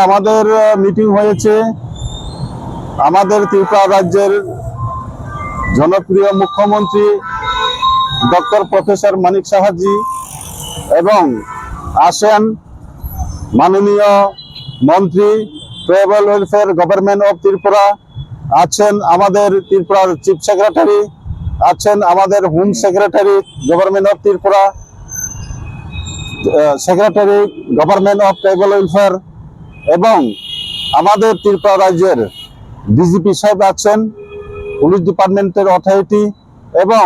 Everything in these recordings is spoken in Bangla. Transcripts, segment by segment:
আমাদের মিটিং হয়েছে আমাদের ত্রিপুরা রাজ্যের জনপ্রিয় মুখ্যমন্ত্রী ডক্টর প্রফেসর মানিক সাহাজি এবং আসেন মাননীয় মন্ত্রী tribal welfare government of Tripura, আছেন আমাদের ত্রিপুরার চিফ সেক্রেটারি, আছেন আমাদের home secretary government of Tripura, secretary government of tribal welfare এবং আমাদের ত্রিপুরা রাজ্যের ডিজিপি সাহেব আছেন, পুলিশ ডিপার্টমেন্টের অথরিটি এবং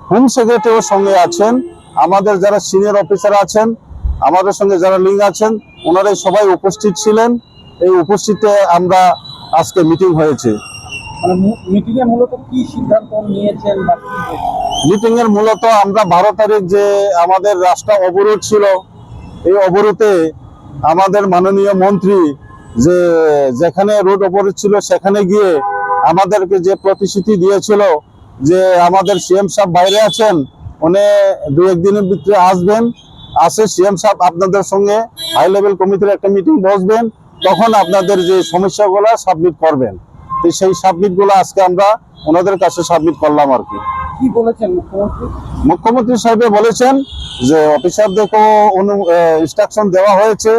হোম সেক্রেটারির সঙ্গে আছেন। আমাদের যারা সিনিয়র অফিসার আছেন, আমাদের সঙ্গে যারা লিঙ্ক আছেন, ওনারাই সবাই উপস্থিত ছিলেন। এই উপস্থিতে আমরা আজকে মিটিং হয়েছে। মিটিং এ মূলত কি সিদ্ধান্ত নিয়েছেন বা কি মিটিং এর মূলত আমরা 12 তারিখ যে আমাদের রাস্তা অবরোধ ছিল, এই অবরোধে আমাদের মাননীয় মন্ত্রী যে যেখানে রোড অবরোধ ছিল সেখানে গিয়ে আমাদেরকে যে প্রতিশ্রুতি দিয়েছিল যে আমাদের সিএম সাহেব বাইরে আছেন, উনি 2-1 দিনের ভিতরে আসবেন, আসে সিএম সাহেব আপনাদের সঙ্গে হাই লেভেল কমিটির একটা মিটিং বসবেন, তখন আপনাদের যে সমস্যাগুলো সাবমিট করবেন। তো সেই সাবমিটগুলো আজকে আমরা ওনাদের কাছে সাবমিট করলাম আর কি। কি বলেছেন মুখ্যমন্ত্রী? মুখ্যমন্ত্রী সাহেব বলেছেন যে অফিসারদেরকেও ইনস্ট্রাকশন দেওয়া হয়েছে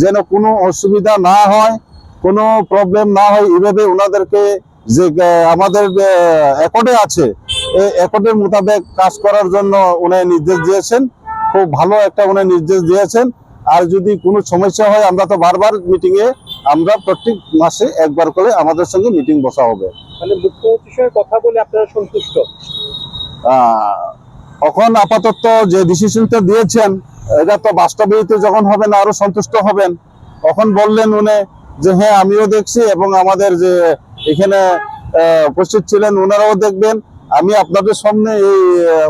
যেন কোনো অসুবিধা না হয়, কোনো প্রবলেম না হয়, এইভাবে ওনাদেরকে যে আমাদের অ্যাকর্ডে আছে এই অ্যাকর্ডের মোতাবেক কাজ করার জন্য উনি নির্দেশ দিয়েছেন। খুব ভালো একটা উনি নির্দেশ দিয়েছেন। আর যদি কোনো সমস্যা হয় আমরা তো বারবার মিটিংয়ে আমরা প্রত্যেক মাসে একবার করে আমাদের সঙ্গে মিটিং বসা হবে। মানে মুখ্যমন্ত্রীর সঙ্গে কথা বলে আপনারা সন্তুষ্ট? এখন আপাতত যে ডিসিশনটা দিয়েছেন এটা তো বাস্তবায়িত যখন হবে না আরো সন্তুষ্ট হবেন। তখন বললেন উনি যে হ্যাঁ আমিও দেখছি এবং আমাদের যে এখানে উপস্থিত ছিলেন ওনারাও দেখবেন। আমি আপনাদের সামনে এই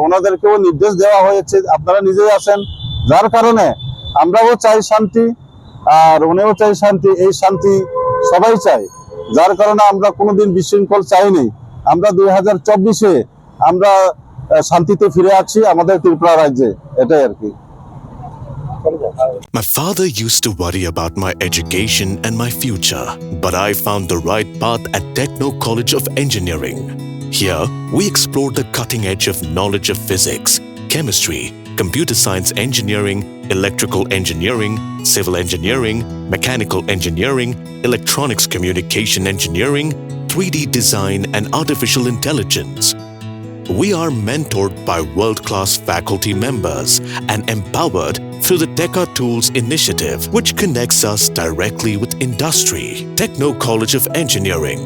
ওনাদেরকেও নির্দেশ দেওয়া হয়েছে, আপনারা নিজেই আছেন, যার কারণে আমরাও চাই শান্তি আর উনিও চাই শান্তি। এই শান্তি সবাই চাই, যার কারণে আমরা কোনোদিন বিশৃঙ্খল চাইনি। আমরা 2024-এ আমরা শান্তিতে ফিরে আছি আমাদের ত্রিপুরা রাজ্যে, এটাই আর কি। My father used to worry about my education and my future, but I found the right path at Techno College of Engineering. Here, we explore the cutting edge of knowledge of physics, chemistry, computer science engineering, electrical engineering, civil engineering, mechanical engineering, electronics communication engineering, 3D design and artificial intelligence. We are mentored by world-class faculty members and empowered through the Teka Tools initiative, which connects us directly with industry. Techno College of Engineering,